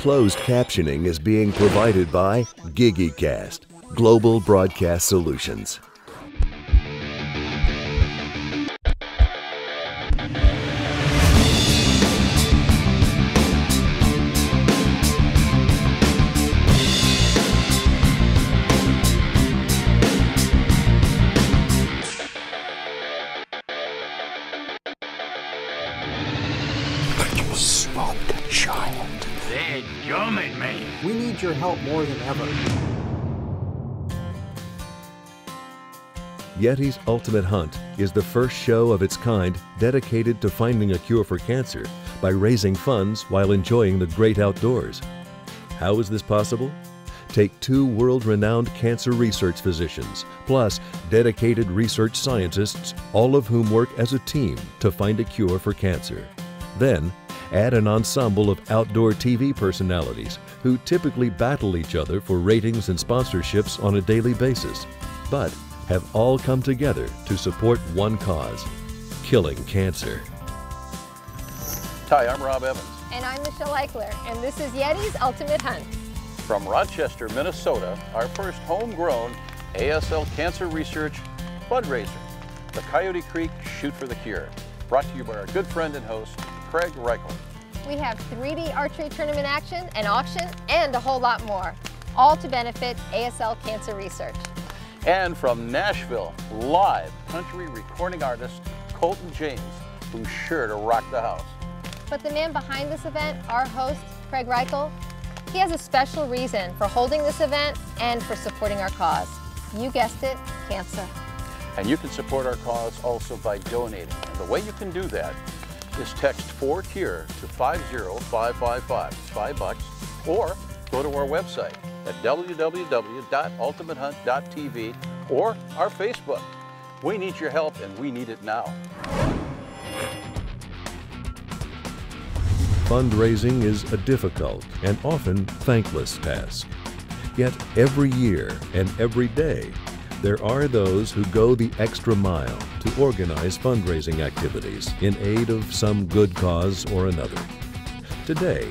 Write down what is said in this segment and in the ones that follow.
Closed captioning is being provided by GigiCast, Global Broadcast Solutions. We need your help more than ever. YETI's Ultimate Hunt is the first show of its kind dedicated to finding a cure for cancer by raising funds while enjoying the great outdoors. How is this possible? Take two world-renowned cancer research physicians, plus dedicated research scientists, all of whom work as a team to find a cure for cancer. Then, add an ensemble of outdoor TV personalities who typically battle each other for ratings and sponsorships on a daily basis, but have all come together to support one cause: killing cancer. Hi, I'm Rob Evans. And I'm Michelle Eichler, and this is YETI's Ultimate Hunt. From Rochester, Minnesota, our first homegrown ASL cancer research fundraiser, the Coyote Creek Shoot for the Cure, brought to you by our good friend and host, Craig Reichel. We have 3D archery tournament action, an auction, and a whole lot more, all to benefit ASL cancer research. And from Nashville, live country recording artist Colton James, who's sure to rock the house. But the man behind this event, our host, Craig Reichel, he has a special reason for holding this event and for supporting our cause. You guessed it, cancer. And you can support our cause also by donating. And the way you can do that is text 4CURE to 50555, it's $5, or go to our website at www.ultimatehunt.tv or our Facebook. We need your help and we need it now. Fundraising is a difficult and often thankless task. Yet every year and every day, there are those who go the extra mile to organize fundraising activities in aid of some good cause or another. Today,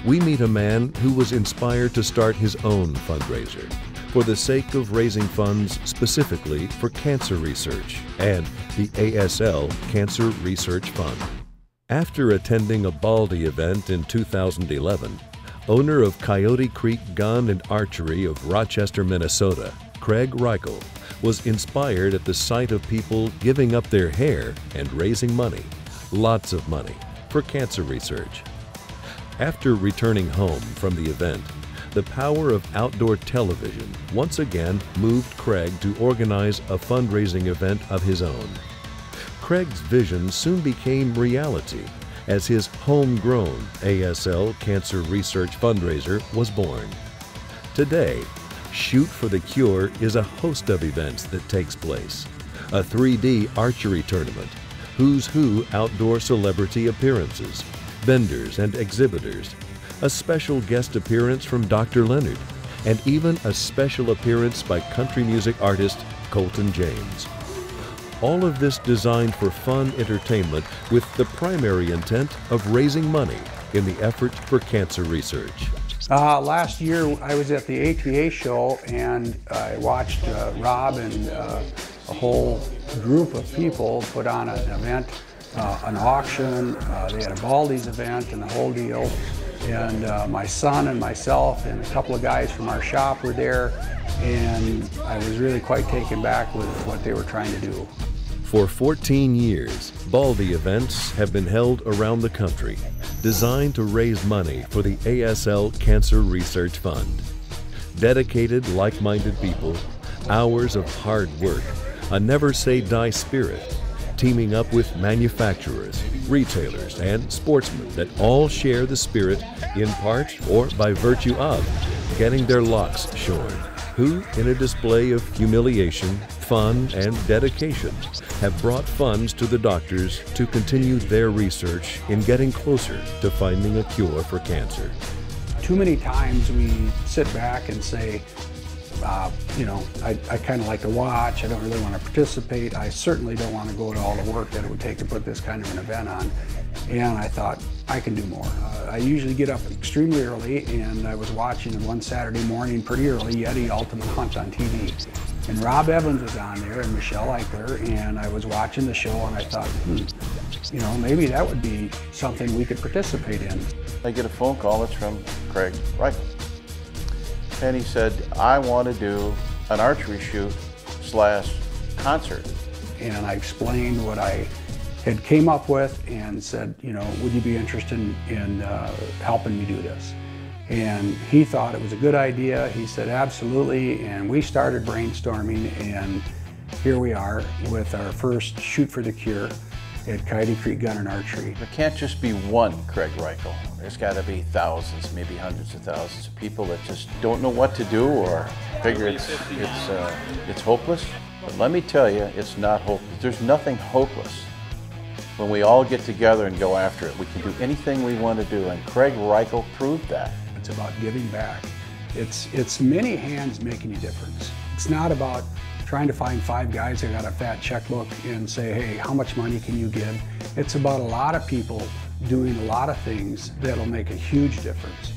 we meet a man who was inspired to start his own fundraiser for the sake of raising funds specifically for cancer research and the ASL Cancer Research Fund. After attending a Baldy event in 2011, owner of Coyote Creek Gun and Archery of Rochester, Minnesota, Craig Reichel, was inspired at the sight of people giving up their hair and raising money, lots of money, for cancer research. After returning home from the event, the power of outdoor television once again moved Craig to organize a fundraising event of his own. Craig's vision soon became reality as his homegrown ASL Cancer Research fundraiser was born. Today, Shoot for the Cure is a host of events that takes place. A 3D archery tournament, who's who outdoor celebrity appearances, vendors and exhibitors, a special guest appearance from Dr. Leonard, and even a special appearance by country music artist Colton James. All of this designed for fun entertainment with the primary intent of raising money in the effort for cancer research. Last year I was at the ATA show and I watched Rob and a whole group of people put on an event, an auction. They had a Baldy's event and the whole deal. And my son and myself and a couple of guys from our shop were there, and I was really quite taken back with what they were trying to do. For 14 years, Baldy events have been held around the country, designed to raise money for the ASL Cancer Research Fund. Dedicated, like-minded people, hours of hard work, a never-say-die spirit, teaming up with manufacturers, retailers, and sportsmen that all share the spirit in part or by virtue of getting their locks shorn, who, in a display of humiliation, fun, and dedication, have brought funds to the doctors to continue their research in getting closer to finding a cure for cancer. Too many times we sit back and say, you know, I kind of like to watch, I don't really want to participate, I certainly don't want to go to all the work that it would take to put this kind of an event on. And I thought, I can do more. I usually get up extremely early, and I was watching one Saturday morning pretty early, YETI Ultimate Hunt on TV. And Rob Evans was on there and Michelle Eichler, and I was watching the show and I thought, you know, maybe that would be something we could participate in. I get a phone call, it's from Craig Reichel. And he said, I want to do an archery shoot / concert. And I explained what I had came up with and said, you know, would you be interested in helping me do this? And he thought it was a good idea. He said, absolutely. And we started brainstorming, and here we are with our first Shoot for the Cure at Coyote Creek Gun and Archery. There can't just be one Craig Reichel. There's got to be thousands, maybe hundreds of thousands of people that just don't know what to do or figure it's hopeless. But let me tell you, it's not hopeless. There's nothing hopeless when we all get together and go after it. We can do anything we want to do, and Craig Reichel proved that. It's about giving back. It's many hands making a difference. It's not about trying to find 5 guys that got a fat checkbook and say, hey, how much money can you give? It's about a lot of people doing a lot of things that'll make a huge difference.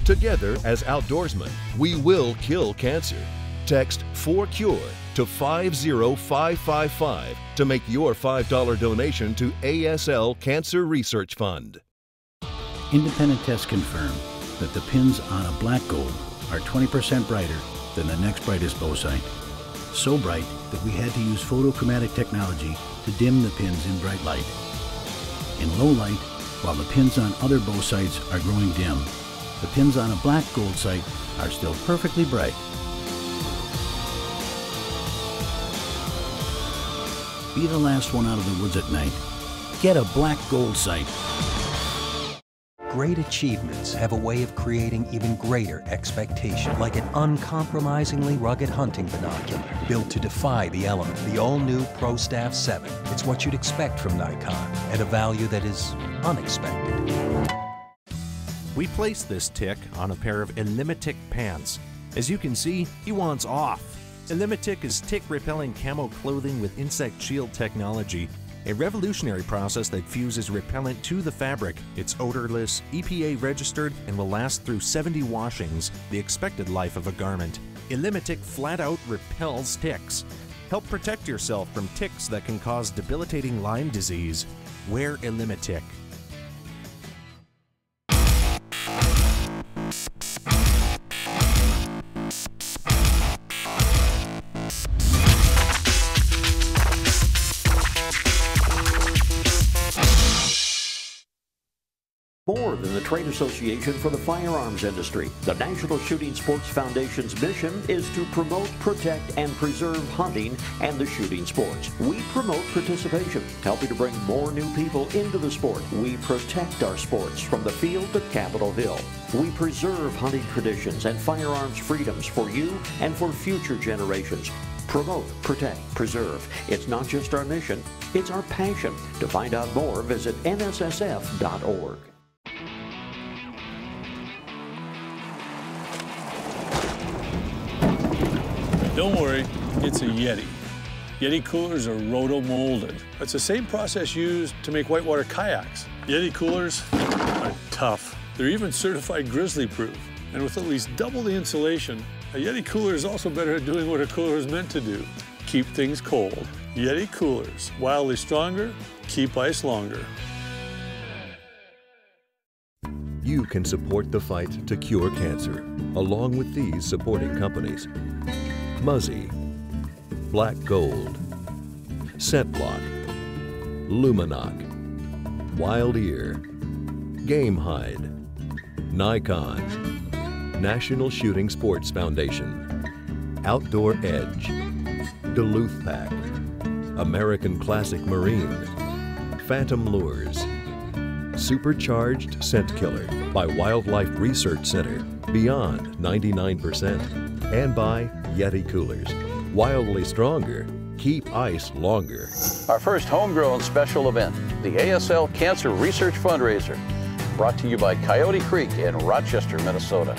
Together as outdoorsmen, we will kill cancer. Text 4CURE to 50555 to make your $5 donation to ASL Cancer Research Fund. Independent tests confirm that the pins on a black gold are 20% brighter than the next brightest bow sight. So bright that we had to use photochromatic technology to dim the pins in bright light. In low light, while the pins on other bow sights are growing dim, the pins on a black gold sight are still perfectly bright. Be the last one out of the woods at night. Get a black gold sight. Great achievements have a way of creating even greater expectation, like an uncompromisingly rugged hunting binocular built to defy the elements. The all-new ProStaff 7. It's what you'd expect from Nikon at a value that is unexpected. We placed this tick on a pair of Illimitic pants. As you can see, he wants off. Illimitic is tick-repelling camo clothing with insect shield technology, a revolutionary process that fuses repellent to the fabric. It's odorless, EPA registered, and will last through 70 washings, the expected life of a garment. Illimitic flat out repels ticks. Help protect yourself from ticks that can cause debilitating Lyme disease. Wear Illimitic. More than the trade association for the firearms industry, the National Shooting Sports Foundation's mission is to promote, protect, and preserve hunting and the shooting sports. We promote participation, helping to bring more new people into the sport. We protect our sports from the field to Capitol Hill. We preserve hunting traditions and firearms freedoms for you and for future generations. Promote, protect, preserve. It's not just our mission, it's our passion. To find out more, visit nssf.org. Don't worry, it's a YETI. YETI coolers are roto-molded. It's the same process used to make whitewater kayaks. YETI coolers are tough. They're even certified grizzly-proof. And with at least double the insulation, a YETI cooler is also better at doing what a cooler is meant to do: keep things cold. YETI coolers, wildly stronger, keep ice longer. You can support the fight to cure cancer, along with these supporting companies: Muzzy, Black Gold, Scent Block, Luminoc, Wild Ear, Game Hide, Nikon, National Shooting Sports Foundation, Outdoor Edge, Duluth Pack, American Classic Marine, Phantom Lures, Supercharged Scent Killer by Wildlife Research Center, beyond 99%, and by YETI Coolers, wildly stronger, keep ice longer. Our first homegrown special event, the ASL Cancer Research Fundraiser, brought to you by Coyote Creek in Rochester, Minnesota.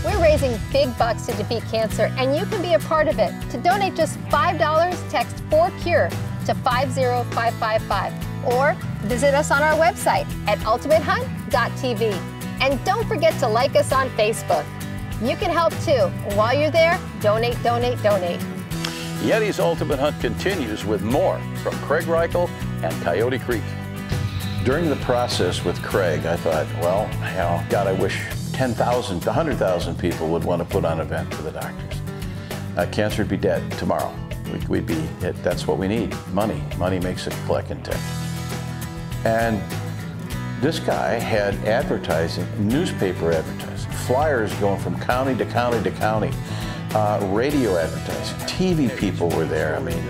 We're raising big bucks to defeat cancer, and you can be a part of it. To donate just $5, text 4CURE to 50555. or visit us on our website at ultimatehunt.tv. And don't forget to like us on Facebook. You can help too. While you're there, donate, donate, donate. YETI's Ultimate Hunt continues with more from Craig Reichel and Coyote Creek. During the process with Craig, I thought, well, God, I wish 10,000 to 100,000 people would want to put on an event for the doctors. Cancer would be dead tomorrow. We'd be, that's what we need, money. Money makes it click and tick. And this guy had advertising, newspaper advertising, flyers going from county to county to county, radio advertising, TV people were there. I mean,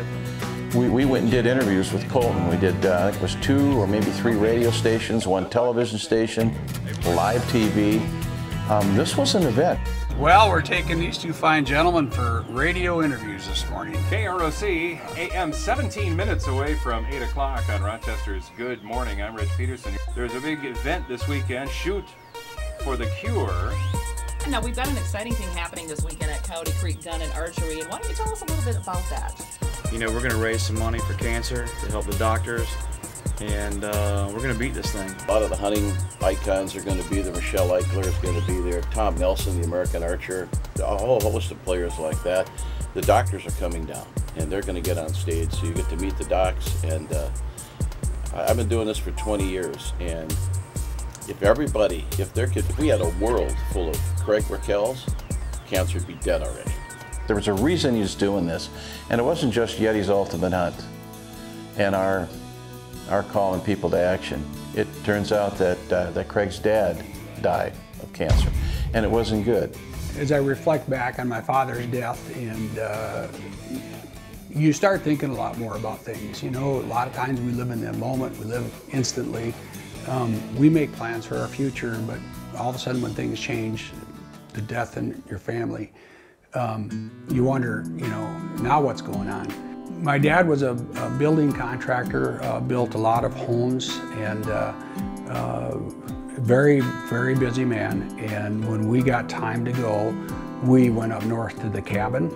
we went and did interviews with Colton. We did, I think it was 2 or maybe 3 radio stations, 1 television station, live TV. This was an event. Well, we're taking these 2 fine gentlemen for radio interviews this morning. KROC, AM 17 minutes away from 8 o'clock on Rochester's Good Morning. I'm Rich Peterson. There's a big event this weekend, Shoot for the Cure. Now, we've got an exciting thing happening this weekend at Coyote Creek Gun and Archery, and why don't you tell us a little bit about that? You know, we're going to raise some money for cancer to help the doctors, and we're going to beat this thing. A lot of the hunting icons are going to be there. Michelle Eichler is going to be there. Tom Nelson, the American archer, a whole host of players like that. The doctors are coming down, and they're going to get on stage, so you get to meet the docs. And I've been doing this for 20 years, and if we had a world full of Craig Reichels, cancer would be dead already. There was a reason he's doing this, and it wasn't just YETI's Ultimate Hunt and our calling people to action. It turns out that Craig's dad died of cancer, and it wasn't good. As I reflect back on my father's death, and you start thinking a lot more about things. You know, a lot of times we live in the moment, we live instantly. We make plans for our future, but all of a sudden when things change, the death in your family, you wonder, you know, now what's going on? My dad was a building contractor, built a lot of homes, and very, very busy man. And when we got time to go, we went up north to the cabin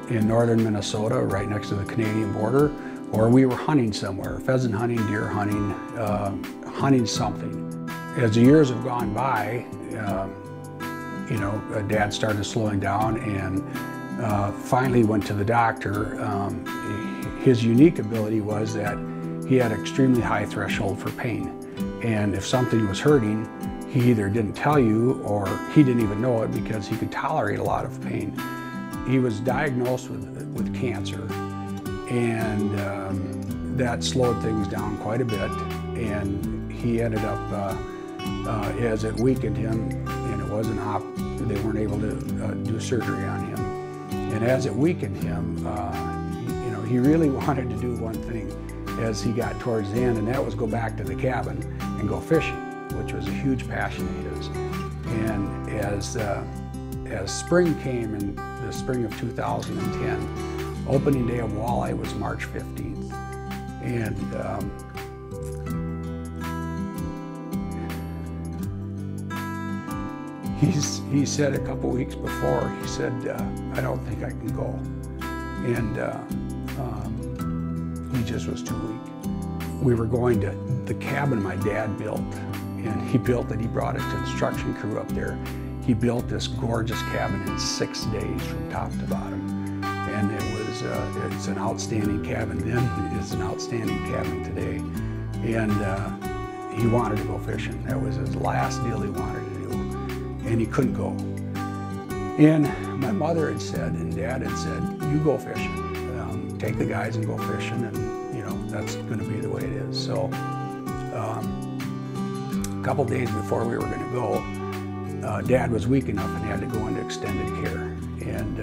in northern Minnesota, right next to the Canadian border, or we were hunting somewhere, pheasant hunting, deer hunting, hunting something. As the years have gone by, you know, Dad started slowing down and finally went to the doctor. His unique ability was that he had extremely high threshold for pain. And if something was hurting, he either didn't tell you or he didn't even know it because he could tolerate a lot of pain. He was diagnosed with cancer, and that slowed things down quite a bit. And he ended up, as it weakened him, and it wasn't they weren't able to do surgery on him. And as it weakened him, you know, he really wanted to do one thing as he got towards the end, and that was go back to the cabin and go fishing, which was a huge passion of his. And as spring came in the spring of 2010, opening day of walleye was March 15th. And he said a couple weeks before, he said, I don't think I can go. And he just was too weak. We were going to the cabin my dad built, and he built it. He brought his construction crew up there. He built this gorgeous cabin in 6 days from top to bottom. And it was, it's an outstanding cabin then, it's an outstanding cabin today. And he wanted to go fishing. That was his last deal he wanted to do. And he couldn't go. And my mother had said, and Dad had said, you go fishing. Take the guys and go fishing, and you know, that's gonna be the way it is. So a couple days before we were gonna go, Dad was weak enough and had to go into extended care. And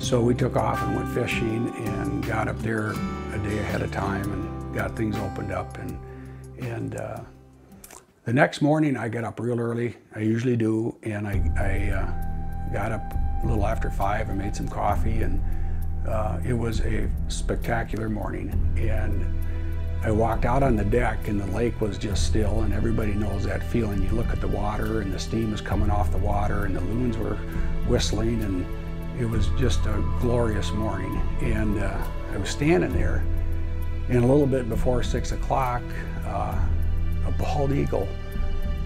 so we took off and went fishing and got up there a day ahead of time and got things opened up. And the next morning I got up real early, I usually do, and I got up a little after 5 and made some coffee, and it was a spectacular morning. And I walked out on the deck and the lake was just still, and everybody knows that feeling. You look at the water and the steam is coming off the water and the loons were whistling, and it was just a glorious morning. And I was standing there And a little bit before 6 o'clock, a bald eagle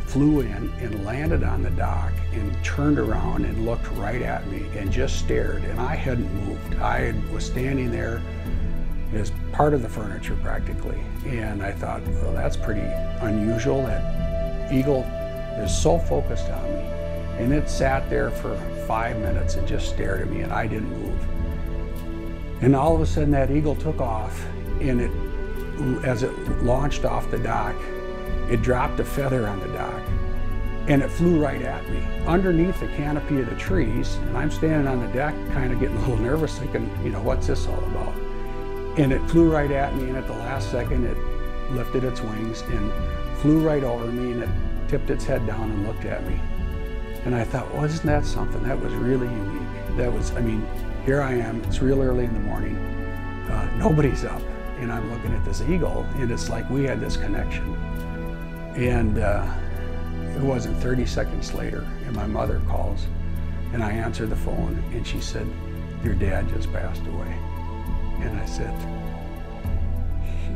flew in and landed on the dock and turned around and looked right at me and just stared, and I hadn't moved. I was standing there as part of the furniture practically, and I thought, well, that's pretty unusual. That eagle is so focused on me, and it sat there for 5 minutes and just stared at me, and I didn't move. And all of a sudden that eagle took off, and as it launched off the dock, it dropped a feather on the dock, and it flew right at me underneath the canopy of the trees. And I'm standing on the deck kind of getting a little nervous, thinking, you know, what's this all about? And it flew right at me, and at the last second it lifted its wings and flew right over me, and it tipped its head down and looked at me. And I thought, well, isn't that something? That was really unique. That was, I mean, here I am, it's real early in the morning, nobody's up, and I'm looking at this eagle, and it's like we had this connection. And it wasn't 30 seconds later, and my mother calls, and I answer the phone, and she said, your dad just passed away. And I said,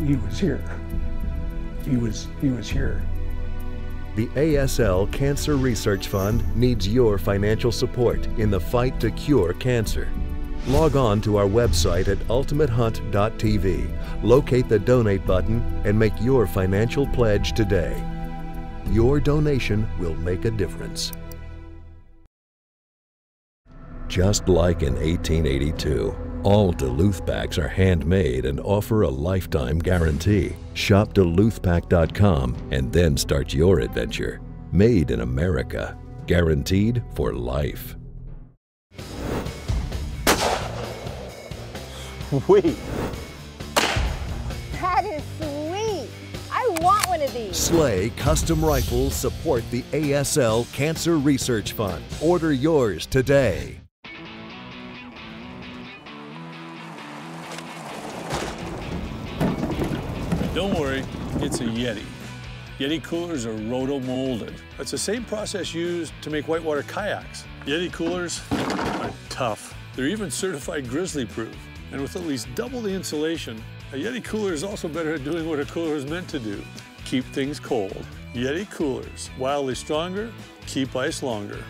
he was here. He was here. The ASL Cancer Research Fund needs your financial support in the fight to cure cancer. Log on to our website at ultimatehunt.tv, locate the donate button, and make your financial pledge today. Your donation will make a difference. Just like in 1882, all Duluth packs are handmade and offer a lifetime guarantee. Shop duluthpack.com and then start your adventure. Made in America, guaranteed for life. Wait. That is sweet. I want one of these. Slay Custom Rifles support the ASL Cancer Research Fund. Order yours today. Don't worry, it's a YETI. YETI coolers are roto-molded. That's the same process used to make whitewater kayaks. YETI coolers are tough. They're even certified grizzly-proof. And with at least double the insulation, a YETI cooler is also better at doing what a cooler is meant to do: keep things cold. YETI coolers, wildly stronger, keep ice longer.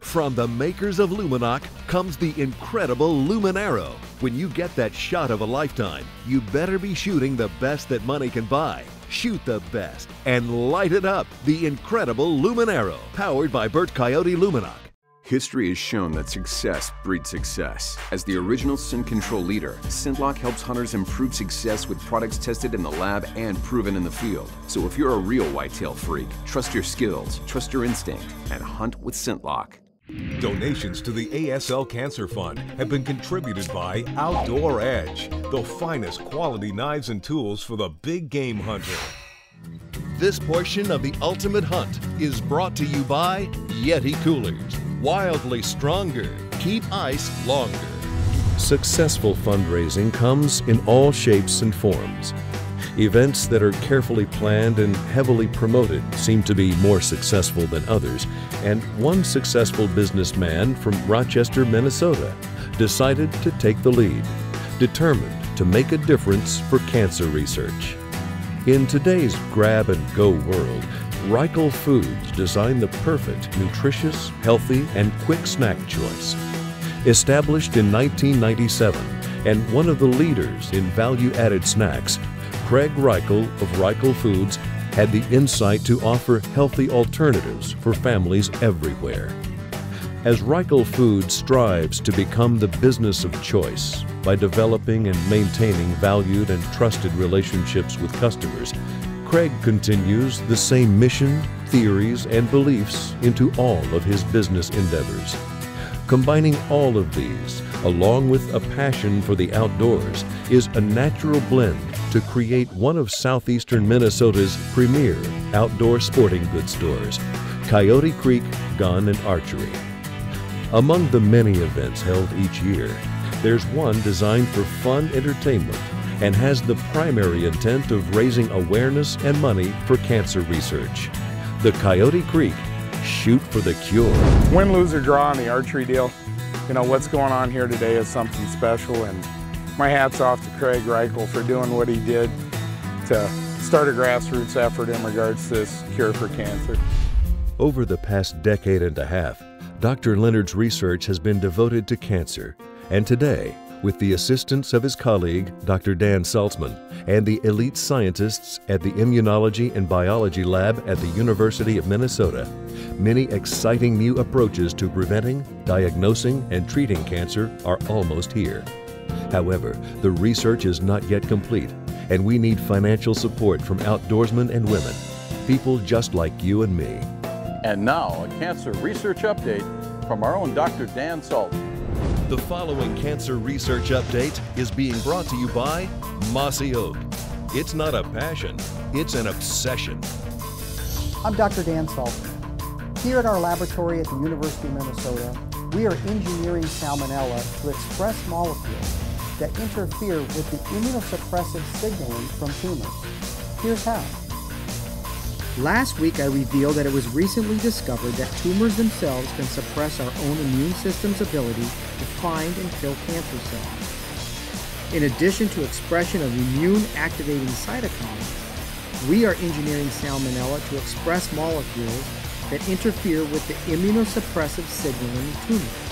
From the makers of Luminoc comes the incredible Luminarrow. When you get that shot of a lifetime, you better be shooting the best that money can buy. Shoot the best and light it up. The incredible Luminarrow, powered by Coyote Luminoc. History has shown that success breeds success. As the original scent control leader, ScentLock helps hunters improve success with products tested in the lab and proven in the field. So if you're a real whitetail freak, trust your skills, trust your instinct, and hunt with ScentLock. Donations to the ASL Cancer Fund have been contributed by Outdoor Edge, the finest quality knives and tools for the big game hunter. This portion of the Ultimate Hunt is brought to you by YETI Coolers. Wildly stronger, keep ice longer. Successful fundraising comes in all shapes and forms. Events that are carefully planned and heavily promoted seem to be more successful than others, and one successful businessman from Rochester, Minnesota, decided to take the lead, determined to make a difference for cancer research. In today's grab-and-go world, Reichel Foods designed the perfect, nutritious, healthy, and quick snack choice. Established in 1997 and one of the leaders in value-added snacks, Craig Reichel of Reichel Foods had the insight to offer healthy alternatives for families everywhere. As Reichel Foods strives to become the business of choice by developing and maintaining valued and trusted relationships with customers, Craig continues the same mission, theories, and beliefs into all of his business endeavors. Combining all of these, along with a passion for the outdoors, is a natural blend to create one of southeastern Minnesota's premier outdoor sporting goods stores, Coyote Creek Gun and Archery. Among the many events held each year, there's one designed for fun entertainment and has the primary intent of raising awareness and money for cancer research. The Coyote Creek Shoot for the Cure. Win, lose, or draw on the archery deal. You know, what's going on here today is something special, and My hat's off to Craig Reichel for doing what he did to start a grassroots effort in regards to this cure for cancer. Over the past decade and a half, Dr. Leonard's research has been devoted to cancer, and today, with the assistance of his colleague, Dr. Dan Saltzman, and the elite scientists at the Immunology and Biology Lab at the University of Minnesota, many exciting new approaches to preventing, diagnosing, and treating cancer are almost here. However, the research is not yet complete, and we need financial support from outdoorsmen and women, people just like you and me. And now, a cancer research update from our own Dr. Dan Saltzman. The following cancer research update is being brought to you by Mossy Oak. It's not a passion, it's an obsession. I'm Dr. Dan Saltzman. Here at our laboratory at the University of Minnesota, we are engineering salmonella to express molecules that interfere with the immunosuppressive signaling from tumors. Here's how. Last week I revealed that it was recently discovered that tumors themselves can suppress our own immune system's ability to find and kill cancer cells. In addition to expression of immune-activating cytokines, we are engineering salmonella to express molecules that interfere with the immunosuppressive signaling in tumors.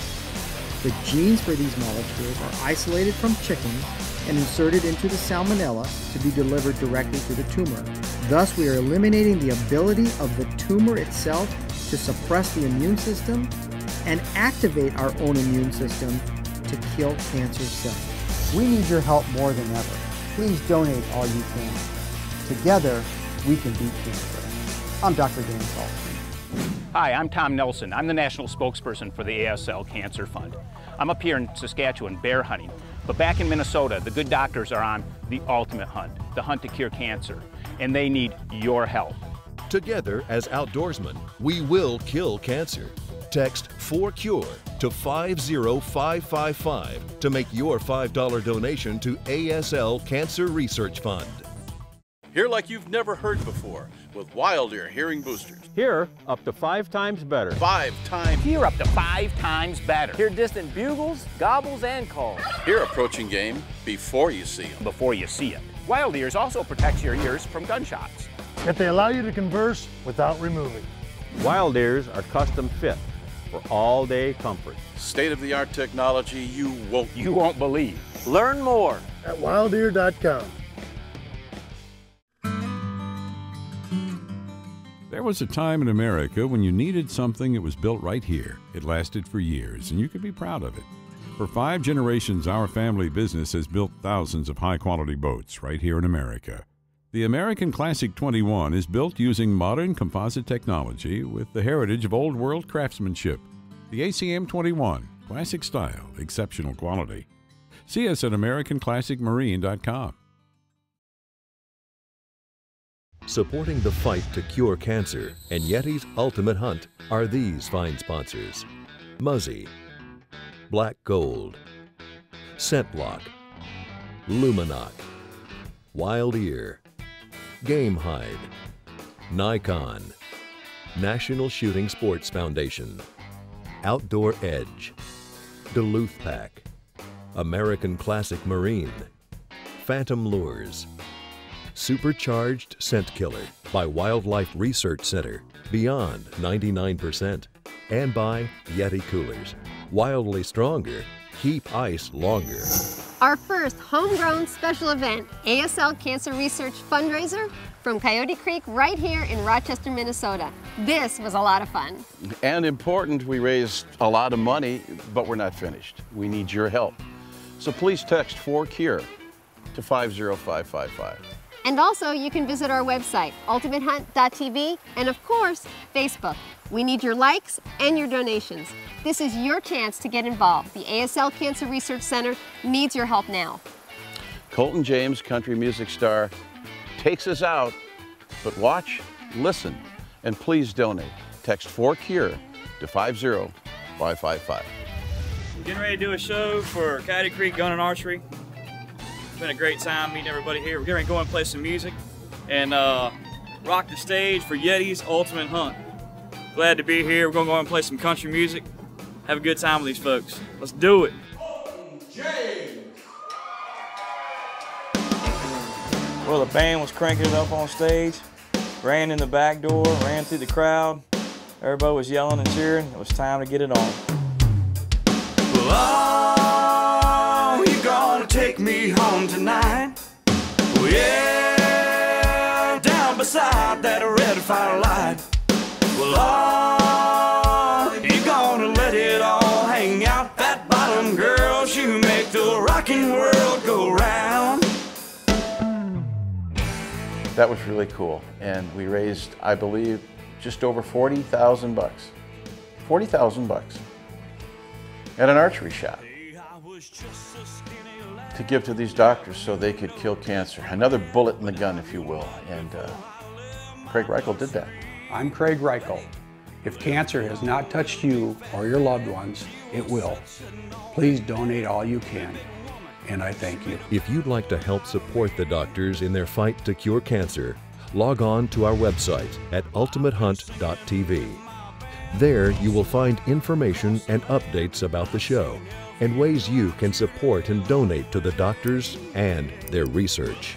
The genes for these molecules are isolated from chickens and inserted into the salmonella to be delivered directly to the tumor. Thus, we are eliminating the ability of the tumor itself to suppress the immune system and activate our own immune system to kill cancer cells. We need your help more than ever. Please donate all you can. Together, we can beat cancer. I'm Dr. Dan Saltzman. Hi, I'm Tom Nelson. I'm the national spokesperson for the ASL Cancer Fund. I'm up here in Saskatchewan bear hunting, but back in Minnesota, the good doctors are on the ultimate hunt, the hunt to cure cancer, and they need your help. Together as outdoorsmen, we will kill cancer. Text 4CURE to 50555 to make your $5 donation to ASL Cancer Research Fund. Hear like you've never heard before with Wild Ear Hearing Boosters. Hear up to 5 times better. 5 times. Hear up to 5 times better. Hear distant bugles, gobbles, and calls. Hear approaching game before you see them. Before you see it. Wild Ears also protects your ears from gunshots. Yet they allow you to converse without removing. Wild Ears are custom fit for all-day comfort. State-of-the-art technology you won't believe. Learn more at wildear.com. There was a time in America when you needed something that was built right here. It lasted for years, and you could be proud of it. For 5 generations, our family business has built thousands of high-quality boats right here in America. The American Classic 21 is built using modern composite technology with the heritage of old-world craftsmanship. The ACM 21, classic style, exceptional quality. See us at AmericanClassicMarine.com. Supporting the fight to cure cancer and YETI's ultimate hunt are these fine sponsors: Muzzy, Black Gold, ScentLock, Luminoc, Wild Ear, Game Hide, Nikon, National Shooting Sports Foundation, Outdoor Edge, Duluth Pack, American Classic Marine, Phantom Lures, Supercharged Scent Killer by Wildlife Research Center, beyond 99%, and by YETI Coolers. Wildly stronger, keep ice longer. Our first homegrown special event, ASL Cancer Research Fundraiser from Coyote Creek right here in Rochester, Minnesota. This was a lot of fun. And important, we raised a lot of money, but we're not finished. We need your help. So please text 4CURE to 50555. And also, you can visit our website, ultimatehunt.tv, and of course, Facebook. We need your likes and your donations. This is your chance to get involved. The ASL Cancer Research Center needs your help now. Colton James, country music star, takes us out, but watch, listen, and please donate. Text 4CURE to 50555. We're getting ready to do a show for Coyote Creek Gun and Archery. It's been a great time meeting everybody here. We're going to go and play some music and rock the stage for YETI's Ultimate Hunt. Glad to be here. We're going to go and play some country music. Have a good time with these folks. Let's do it. James. Well, the band was cranking it up on stage, ran in the back door, ran through the crowd. Everybody was yelling and cheering. It was time to get it on. Oh, you're gonna take me home tonight. Oh, yeah, down beside that red firelight. Well, oh, you're gonna let it all hang out. Fat bottom girls, you make the rocking world go round. That was really cool, and we raised, I believe, just over 40,000 bucks. 40,000 bucks at an archery shop to give to these doctors so they could kill cancer. Another bullet in the gun, if you will, and Craig Reichel did that. I'm Craig Reichel. If cancer has not touched you or your loved ones, it will. Please donate all you can, and I thank you. If you'd like to help support the doctors in their fight to cure cancer, log on to our website at ultimatehunt.tv. There you will find information and updates about the show and ways you can support and donate to the doctors and their research.